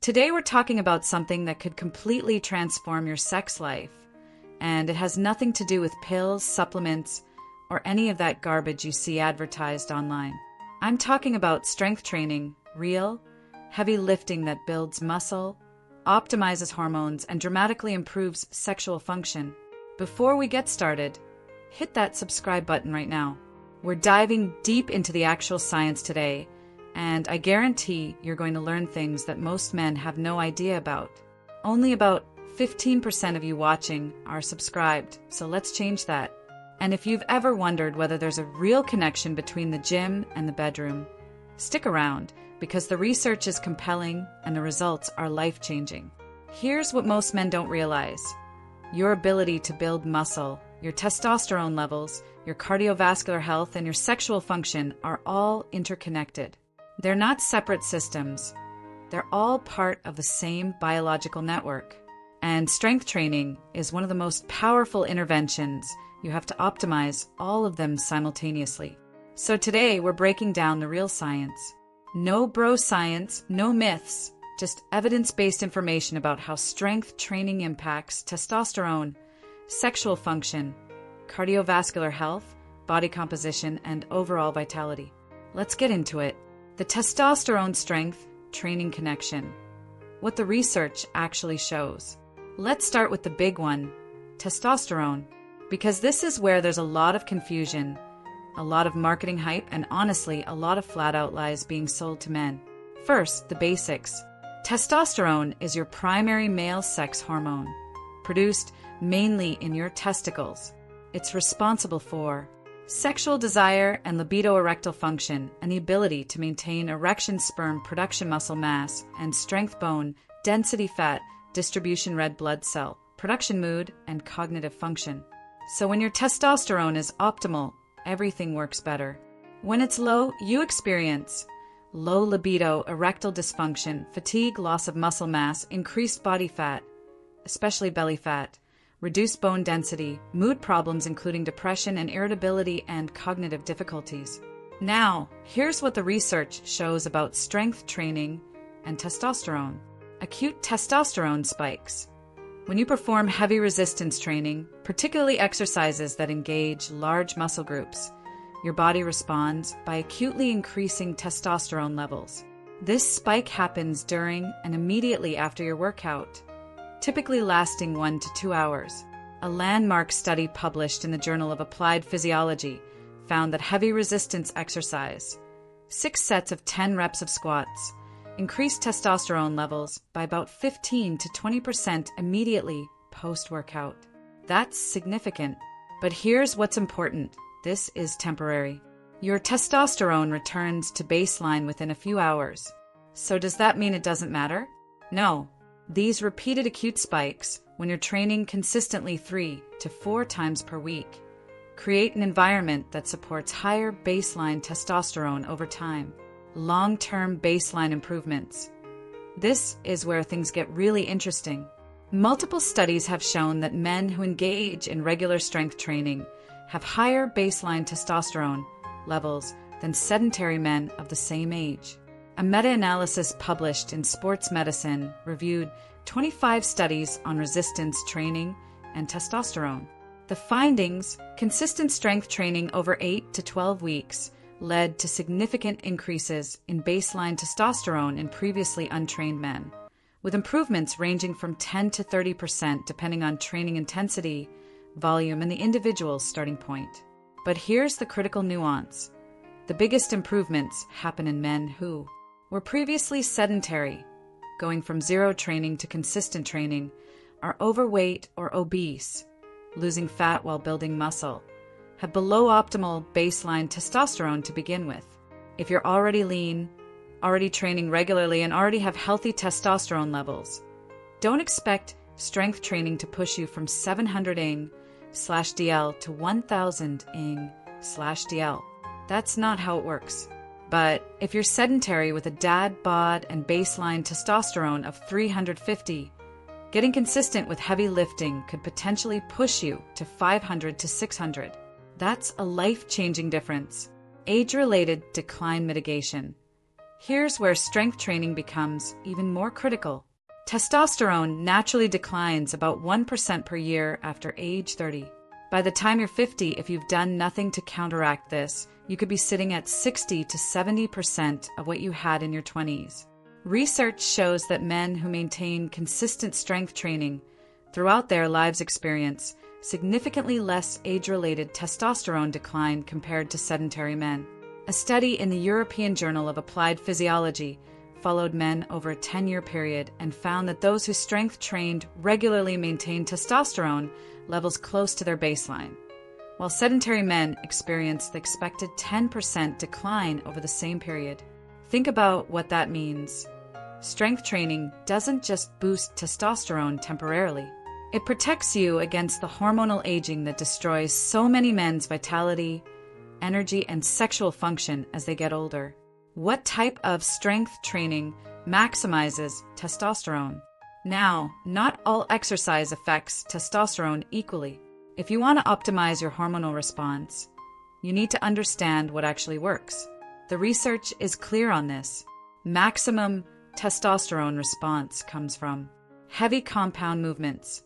Today we're talking about something that could completely transform your sex life, and it has nothing to do with pills, supplements, or any of that garbage you see advertised online. I'm talking about strength training, real, heavy lifting that builds muscle, optimizes hormones, and dramatically improves sexual function. Before we get started, hit that subscribe button right now. We're diving deep into the actual science today, and I guarantee you're going to learn things that most men have no idea about. Only about 15% of you watching are subscribed, so let's change that. And if you've ever wondered whether there's a real connection between the gym and the bedroom, stick around because the research is compelling and the results are life-changing. Here's what most men don't realize. Your ability to build muscle, your testosterone levels, your cardiovascular health, and your sexual function are all interconnected. They're not separate systems. They're all part of the same biological network. And strength training is one of the most powerful interventions. You have to optimize all of them simultaneously. So today we're breaking down the real science. No bro science, no myths, just evidence-based information about how strength training impacts testosterone, sexual function, cardiovascular health, body composition, and overall vitality. Let's get into it. The testosterone strength training connection. What the research actually shows. Let's start with the big one, testosterone, because this is where there's a lot of confusion, a lot of marketing hype, and honestly, a lot of flat-out lies being sold to men. First, the basics. Testosterone is your primary male sex hormone, produced mainly in your testicles. It's responsible for sexual desire and libido erectile function, and the ability to maintain erection sperm production muscle mass and strength bone, density fat, distribution red blood cell, production mood, and cognitive function. So when your testosterone is optimal, everything works better. When it's low, you experience low libido, erectile dysfunction, fatigue, loss of muscle mass, increased body fat, especially belly fat, reduced bone density, mood problems including depression and irritability, and cognitive difficulties. Now, here's what the research shows about strength training and testosterone. Acute testosterone spikes. When you perform heavy resistance training, particularly exercises that engage large muscle groups, your body responds by acutely increasing testosterone levels. This spike happens during and immediately after your workout, typically lasting 1 to 2 hours. A landmark study published in the Journal of Applied Physiology found that heavy resistance exercise, 6 sets of 10 reps of squats, increased testosterone levels by about 15 to 20% immediately post-workout. That's significant. But here's what's important. This is temporary. Your testosterone returns to baseline within a few hours. So does that mean it doesn't matter? No. These repeated acute spikes, when you're training consistently 3 to 4 times per week, create an environment that supports higher baseline testosterone over time. Long-term baseline improvements. This is where things get really interesting. Multiple studies have shown that men who engage in regular strength training have higher baseline testosterone levels than sedentary men of the same age. A meta-analysis published in Sports Medicine reviewed 25 studies on resistance training and testosterone. The findings, consistent strength training over 8 to 12 weeks, led to significant increases in baseline testosterone in previously untrained men, with improvements ranging from 10 to 30% depending on training intensity, volume, and the individual's starting point. But here's the critical nuance. The biggest improvements happen in men who were previously sedentary, going from zero training to consistent training, are overweight or obese, losing fat while building muscle, have below optimal baseline testosterone to begin with. If you're already lean, already training regularly, and already have healthy testosterone levels, don't expect strength training to push you from 700 ing/DL to 1000 ing/DL. That's not how it works. But if you're sedentary with a dad bod and baseline testosterone of 350, getting consistent with heavy lifting could potentially push you to 500 to 600. That's a life-changing difference. Age-related decline mitigation. Here's where strength training becomes even more critical. Testosterone naturally declines about 1% per year after age 30. By the time you're 50, if you've done nothing to counteract this, you could be sitting at 60 to 70% of what you had in your 20s. Research shows that men who maintain consistent strength training throughout their lives experience significantly less age-related testosterone decline compared to sedentary men. A study in the European Journal of Applied Physiology followed men over a 10-year period and found that those who strength trained regularly maintained testosterone levels close to their baseline, while sedentary men experienced the expected 10% decline over the same period. Think about what that means. Strength training doesn't just boost testosterone temporarily. It protects you against the hormonal aging that destroys so many men's vitality, energy, and sexual function as they get older. What type of strength training maximizes testosterone? Now, not all exercise affects testosterone equally. If you want to optimize your hormonal response, you need to understand what actually works. The research is clear on this. Maximum testosterone response comes from heavy compound movements,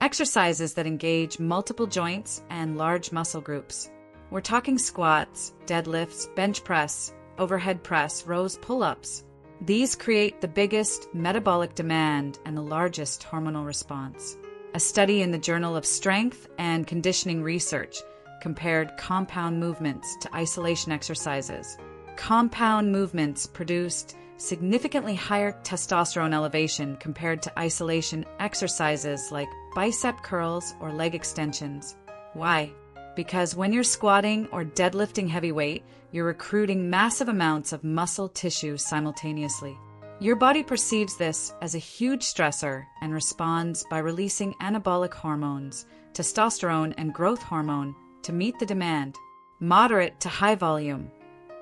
exercises that engage multiple joints and large muscle groups. We're talking squats, deadlifts, bench press, overhead press, rows, pull-ups. These create the biggest metabolic demand and the largest hormonal response. A study in the Journal of Strength and Conditioning Research compared compound movements to isolation exercises. Compound movements produced significantly higher testosterone elevation compared to isolation exercises like bicep curls or leg extensions. Why? Because when you're squatting or deadlifting heavy weight, you're recruiting massive amounts of muscle tissue simultaneously. Your body perceives this as a huge stressor and responds by releasing anabolic hormones, testosterone and growth hormone, to meet the demand. Moderate to high volume.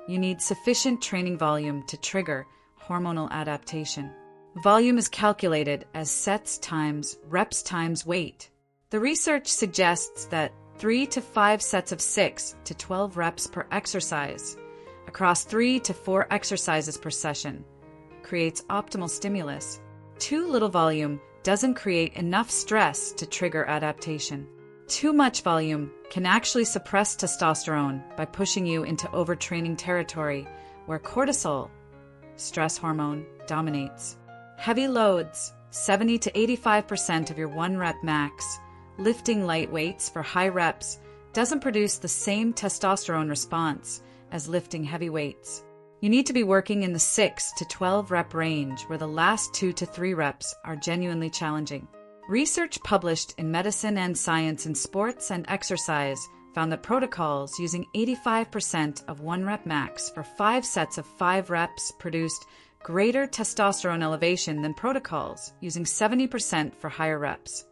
You need sufficient training volume to trigger hormonal adaptation. Volume is calculated as sets times reps times weight. The research suggests that 3 to 5 sets of 6 to 12 reps per exercise across 3 to 4 exercises per session creates optimal stimulus. Too little volume doesn't create enough stress to trigger adaptation. Too much volume can actually suppress testosterone by pushing you into overtraining territory where cortisol, stress hormone, dominates. Heavy loads, 70 to 85% of your 1 rep max, lifting light weights for high reps doesn't produce the same testosterone response as lifting heavy weights. You need to be working in the 6 to 12 rep range where the last 2 to 3 reps are genuinely challenging. Research published in Medicine and Science in Sports and Exercise found that protocols using 85% of 1 rep max for 5 sets of 5 reps produced greater testosterone elevation than protocols using 70% for higher reps,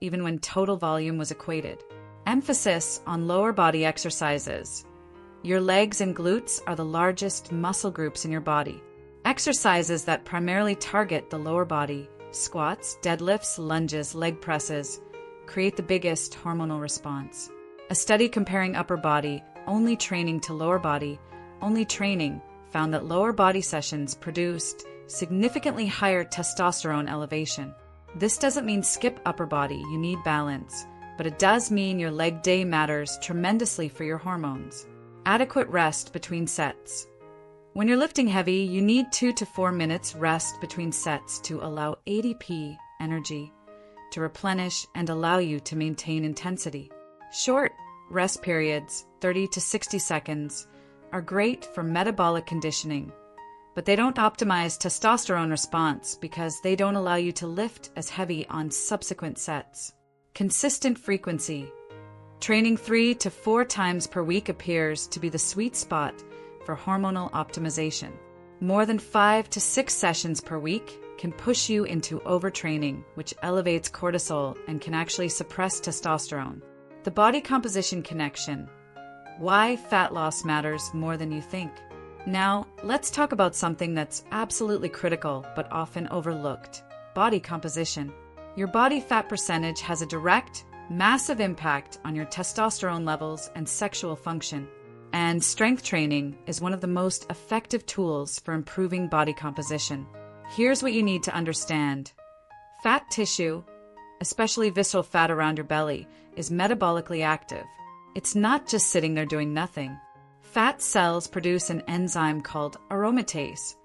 even when total volume was equated. Emphasis on lower body exercises. Your legs and glutes are the largest muscle groups in your body. Exercises that primarily target the lower body, squats, deadlifts, lunges, leg presses, create the biggest hormonal response. A study comparing upper body only training to lower body only training found that lower body sessions produced significantly higher testosterone elevation. This doesn't mean skip upper body, you need balance, but it does mean your leg day matters tremendously for your hormones. Adequate rest between sets. When you're lifting heavy, you need 2 to 4 minutes rest between sets to allow ATP, energy, to replenish and allow you to maintain intensity. Short rest periods, 30 to 60 seconds, are great for metabolic conditioning, but they don't optimize testosterone response because they don't allow you to lift as heavy on subsequent sets. Consistent frequency. Training 3 to 4 times per week appears to be the sweet spot for hormonal optimization. More than 5 to 6 sessions per week can push you into overtraining, which elevates cortisol and can actually suppress testosterone. The body composition connection. Why fat loss matters more than you think. Now, let's talk about something that's absolutely critical but often overlooked: body composition. Your body fat percentage has a direct, massive impact on your testosterone levels and sexual function. And strength training is one of the most effective tools for improving body composition. Here's what you need to understand. Fat tissue, especially visceral fat around your belly, is metabolically active. It's not just sitting there doing nothing. Fat cells produce an enzyme called aromatase,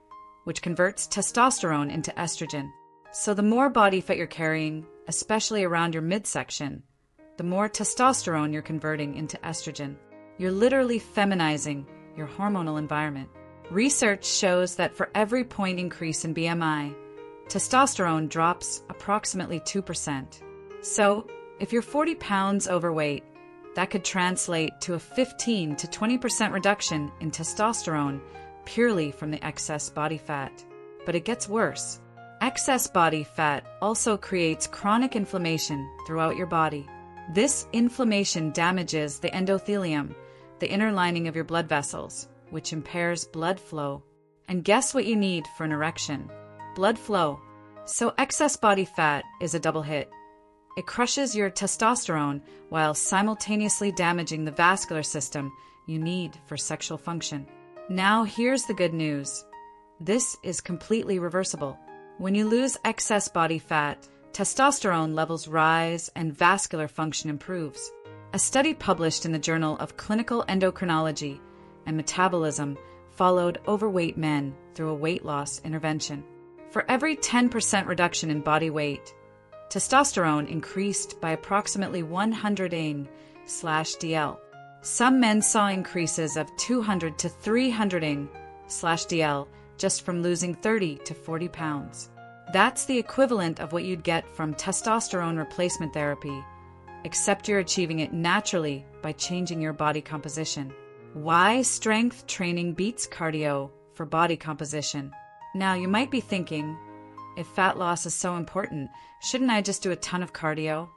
which converts testosterone into estrogen. So the more body fat you're carrying, especially around your midsection, the more testosterone you're converting into estrogen. You're literally feminizing your hormonal environment. Research shows that for every point increase in BMI, testosterone drops approximately 2%. So, if you're 40 pounds overweight, that could translate to a 15 to 20% reduction in testosterone purely from the excess body fat. But it gets worse. Excess body fat also creates chronic inflammation throughout your body. This inflammation damages the endothelium, the inner lining of your blood vessels, which impairs blood flow. And guess what you need for an erection? Blood flow. So excess body fat is a double hit. It crushes your testosterone while simultaneously damaging the vascular system you need for sexual function. Now here's the good news. This is completely reversible. When you lose excess body fat, testosterone levels rise and vascular function improves. A study published in the Journal of Clinical Endocrinology and Metabolism followed overweight men through a weight loss intervention. For every 10% reduction in body weight, testosterone increased by approximately 100 ng/dl. Some men saw increases of 200 to 300 ng/dl just from losing 30 to 40 pounds. That's the equivalent of what you'd get from testosterone replacement therapy, except you're achieving it naturally by changing your body composition. Why strength training beats cardio for body composition? Now, you might be thinking, if fat loss is so important, shouldn't I just do a ton of cardio?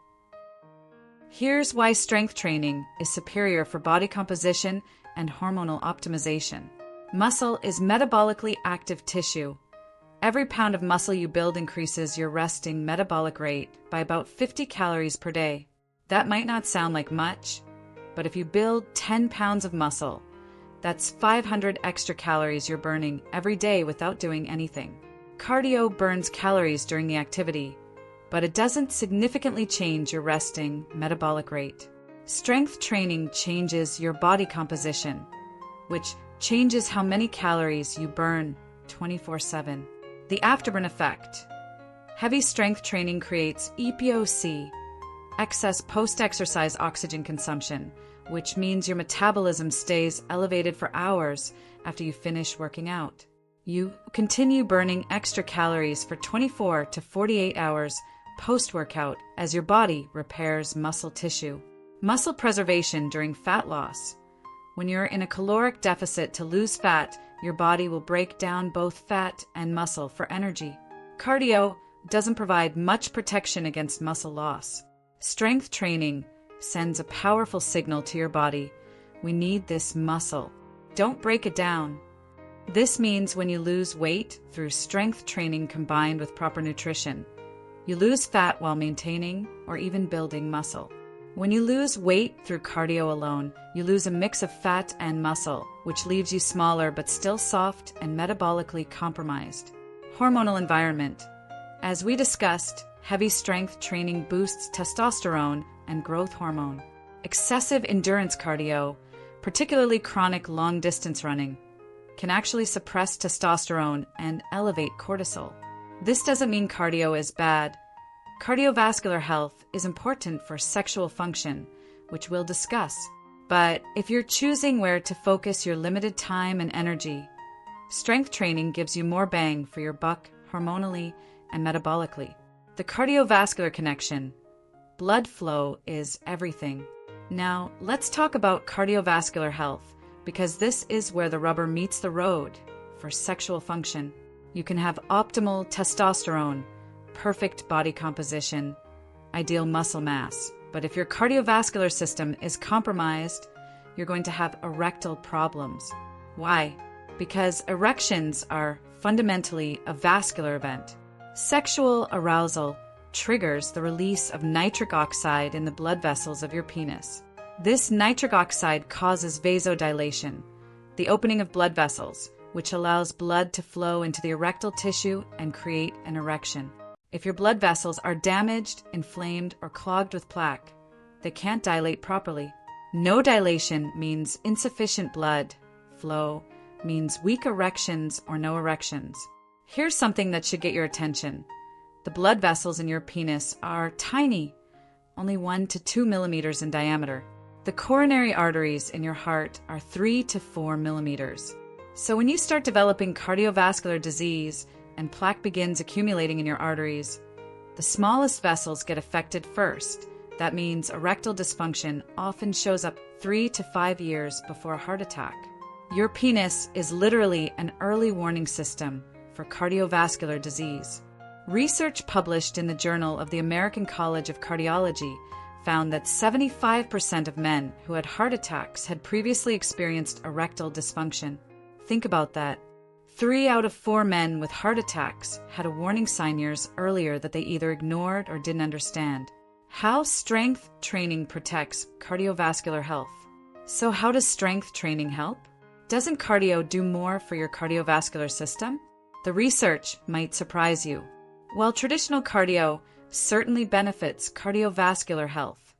Here's why strength training is superior for body composition and hormonal optimization. Muscle is metabolically active tissue. Every pound of muscle you build increases your resting metabolic rate by about 50 calories per day. That might not sound like much, but if you build 10 pounds of muscle, that's 500 extra calories you're burning every day without doing anything. Cardio burns calories during the activity, but it doesn't significantly change your resting metabolic rate. Strength training changes your body composition, which changes how many calories you burn 24/7. The afterburn effect. Heavy strength training creates EPOC, excess post-exercise oxygen consumption, which means your metabolism stays elevated for hours after you finish working out. You continue burning extra calories for 24 to 48 hours post-workout as your body repairs muscle tissue. Muscle preservation during fat loss. When you're in a caloric deficit to lose fat, your body will break down both fat and muscle for energy. Cardio doesn't provide much protection against muscle loss. Strength training sends a powerful signal to your body. We need this muscle. Don't break it down. This means when you lose weight through strength training combined with proper nutrition, you lose fat while maintaining or even building muscle. When you lose weight through cardio alone, you lose a mix of fat and muscle, which leaves you smaller but still soft and metabolically compromised. Hormonal environment. As we discussed, heavy strength training boosts testosterone and growth hormone. Excessive endurance cardio, particularly chronic long-distance running, can actually suppress testosterone and elevate cortisol. This doesn't mean cardio is bad. Cardiovascular health is important for sexual function, which we'll discuss. But if you're choosing where to focus your limited time and energy, strength training gives you more bang for your buck hormonally and metabolically. The cardiovascular connection. Blood flow is everything. Now, let's talk about cardiovascular health, because this is where the rubber meets the road for sexual function. You can have optimal testosterone, perfect body composition, ideal muscle mass. But if your cardiovascular system is compromised, you're going to have erectile problems. Why? Because erections are fundamentally a vascular event. Sexual arousal triggers the release of nitric oxide in the blood vessels of your penis. This nitric oxide causes vasodilation, the opening of blood vessels, which allows blood to flow into the erectile tissue and create an erection. If your blood vessels are damaged, inflamed, or clogged with plaque, they can't dilate properly. No dilation means insufficient blood flow, means weak erections or no erections. Here's something that should get your attention. The blood vessels in your penis are tiny, only 1 to 2 millimeters in diameter. The coronary arteries in your heart are 3 to 4 millimeters. So when you start developing cardiovascular disease and plaque begins accumulating in your arteries, the smallest vessels get affected first. That means erectile dysfunction often shows up 3 to 5 years before a heart attack. Your penis is literally an early warning system for cardiovascular disease. Research published in the Journal of the American College of Cardiology found that 75% of men who had heart attacks had previously experienced erectile dysfunction. Think about that. 3 out of 4 men with heart attacks had a warning sign years earlier that they either ignored or didn't understand. How strength training protects cardiovascular health. So how does strength training help? Doesn't cardio do more for your cardiovascular system? The research might surprise you. While traditional cardio certainly benefits cardiovascular health,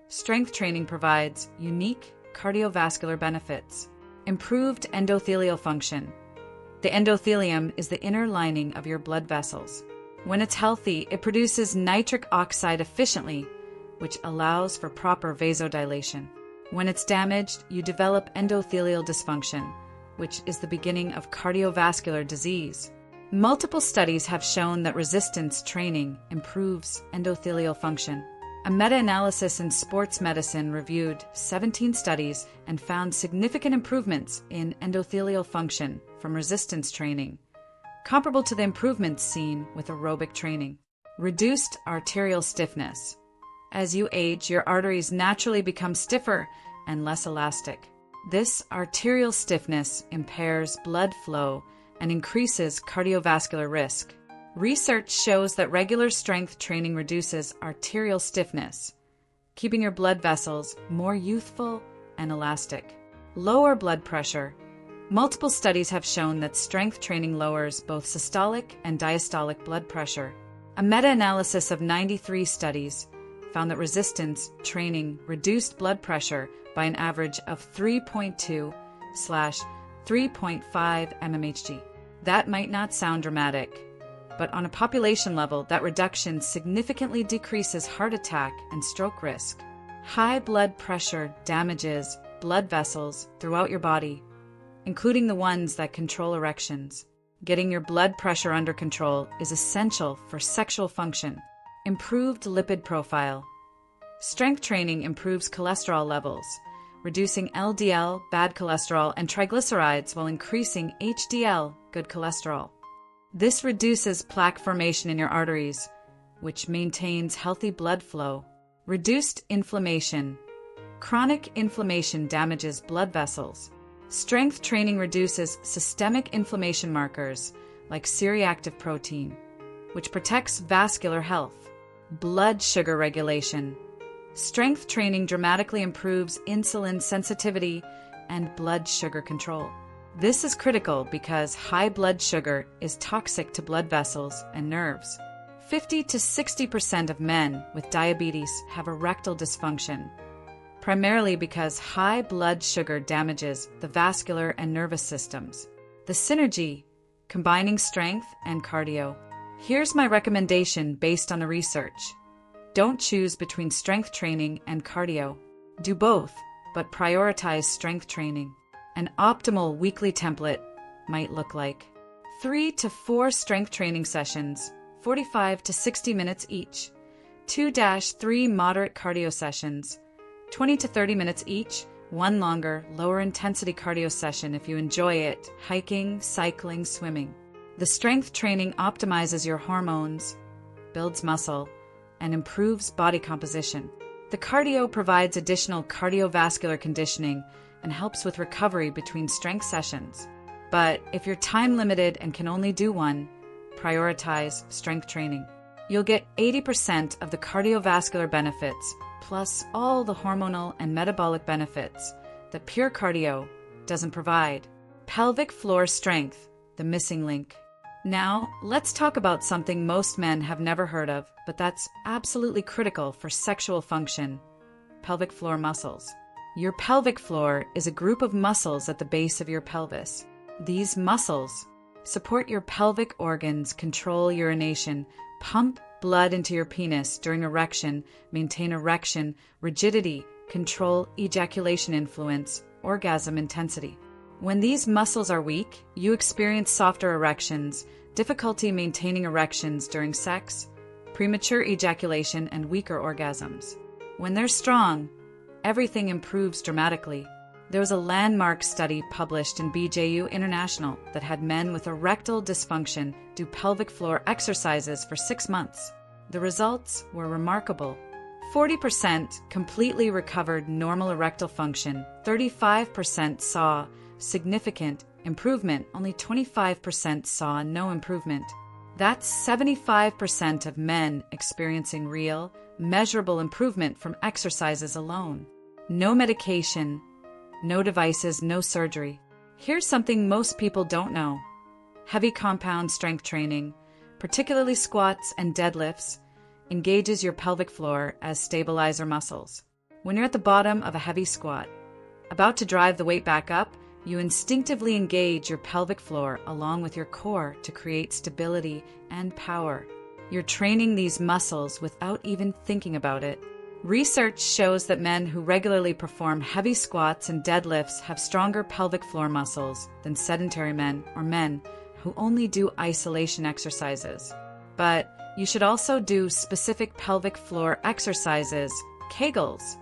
strength training provides unique cardiovascular benefits. Improved endothelial function. The endothelium is the inner lining of your blood vessels. When it's healthy, it produces nitric oxide efficiently, which allows for proper vasodilation. When it's damaged, you develop endothelial dysfunction, which is the beginning of cardiovascular disease. Multiple studies have shown that resistance training improves endothelial function. A meta-analysis in sports medicine reviewed 17 studies and found significant improvements in endothelial function from resistance training, comparable to the improvements seen with aerobic training. Reduced arterial stiffness. As you age, your arteries naturally become stiffer and less elastic. This arterial stiffness impairs blood flow and increases cardiovascular risk. Research shows that regular strength training reduces arterial stiffness, keeping your blood vessels more youthful and elastic. Lower blood pressure. Multiple studies have shown that strength training lowers both systolic and diastolic blood pressure. A meta-analysis of 93 studies found that resistance training reduced blood pressure by an average of 3.2/3.5 mmHg. That might not sound dramatic, but on a population level, that reduction significantly decreases heart attack and stroke risk. High blood pressure damages blood vessels throughout your body, including the ones that control erections. Getting your blood pressure under control is essential for sexual function. Improved lipid profile. Strength training improves cholesterol levels, reducing LDL, bad cholesterol, and triglycerides while increasing HDL, good cholesterol. This reduces plaque formation in your arteries, which maintains healthy blood flow. Reduced inflammation. Chronic inflammation damages blood vessels. Strength training reduces systemic inflammation markers like C-reactive protein, which protects vascular health. Blood sugar regulation. Strength training dramatically improves insulin sensitivity and blood sugar control. This is critical because high blood sugar is toxic to blood vessels and nerves. 50 to 60% of men with diabetes have erectile dysfunction, primarily because high blood sugar damages the vascular and nervous systems. The synergy, combining strength and cardio. Here's my recommendation based on the research. Don't choose between strength training and cardio. Do both, but prioritize strength training. An optimal weekly template might look like 3 to 4 strength training sessions, 45 to 60 minutes each, 2-3 moderate cardio sessions, 20 to 30 minutes each, 1 longer, lower intensity cardio session if you enjoy it, hiking, cycling, swimming. The strength training optimizes your hormones, builds muscle, and improves body composition. The cardio provides additional cardiovascular conditioning and helps with recovery between strength sessions. But if you're time limited and can only do one, prioritize strength training. You'll get 80% of the cardiovascular benefits, plus all the hormonal and metabolic benefits that pure cardio doesn't provide. Pelvic floor strength, the missing link. Now, let's talk about something most men have never heard of, but that's absolutely critical for sexual function: pelvic floor muscles. Your pelvic floor is a group of muscles at the base of your pelvis. These muscles support your pelvic organs, control urination, pump blood into your penis during erection, maintain erection, rigidity, control ejaculation influence, orgasm intensity. When these muscles are weak, you experience softer erections, difficulty maintaining erections during sex, premature ejaculation, and weaker orgasms. When they're strong, everything improves dramatically. There was a landmark study published in BJU International that had men with erectile dysfunction do pelvic floor exercises for 6 months. The results were remarkable. 40% completely recovered normal erectile function, 35% saw significant improvement, only 25% saw no improvement. That's 75% of men experiencing real, measurable improvement from exercises alone. No medication, no devices, no surgery. Here's something most people don't know. Heavy compound strength training, particularly squats and deadlifts, engages your pelvic floor as stabilizer muscles. When you're at the bottom of a heavy squat, about to drive the weight back up, you instinctively engage your pelvic floor along with your core to create stability and power. You're training these muscles without even thinking about it. Research shows that men who regularly perform heavy squats and deadlifts have stronger pelvic floor muscles than sedentary men or men who only do isolation exercises. But you should also do specific pelvic floor exercises, Kegels,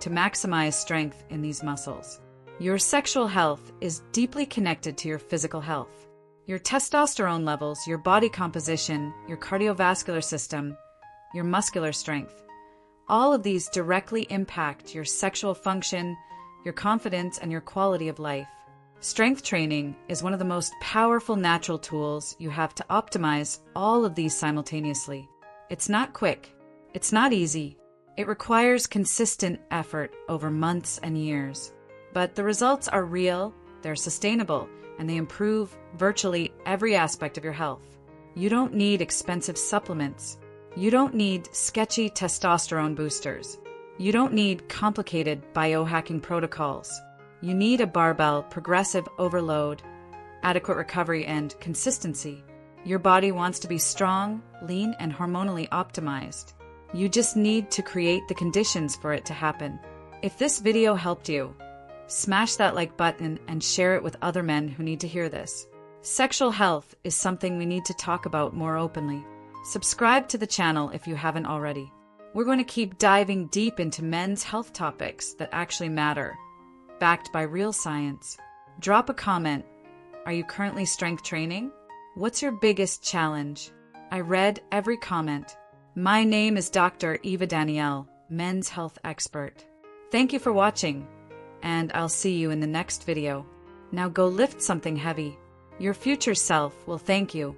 to maximize strength in these muscles. Your sexual health is deeply connected to your physical health. Your testosterone levels, your body composition, your cardiovascular system, your muscular strength. All of these directly impact your sexual function, your confidence, and your quality of life. Strength training is one of the most powerful natural tools you have to optimize all of these simultaneously. It's not quick. It's not easy. It requires consistent effort over months and years. But the results are real, they're sustainable, and they improve virtually every aspect of your health. You don't need expensive supplements. You don't need sketchy testosterone boosters. You don't need complicated biohacking protocols. You need a barbell, progressive overload, adequate recovery, and consistency. Your body wants to be strong, lean, and hormonally optimized. You just need to create the conditions for it to happen. If this video helped you, smash that like button and share it with other men who need to hear this. Sexual health is something we need to talk about more openly. Subscribe to the channel if you haven't already. We're going to keep diving deep into men's health topics that actually matter, backed by real science. Drop a comment. Are you currently strength training? What's your biggest challenge? I read every comment. My name is Dr. Eva Danielle, men's health expert. Thank you for watching, and I'll see you in the next video. Now go lift something heavy. Your future self will thank you.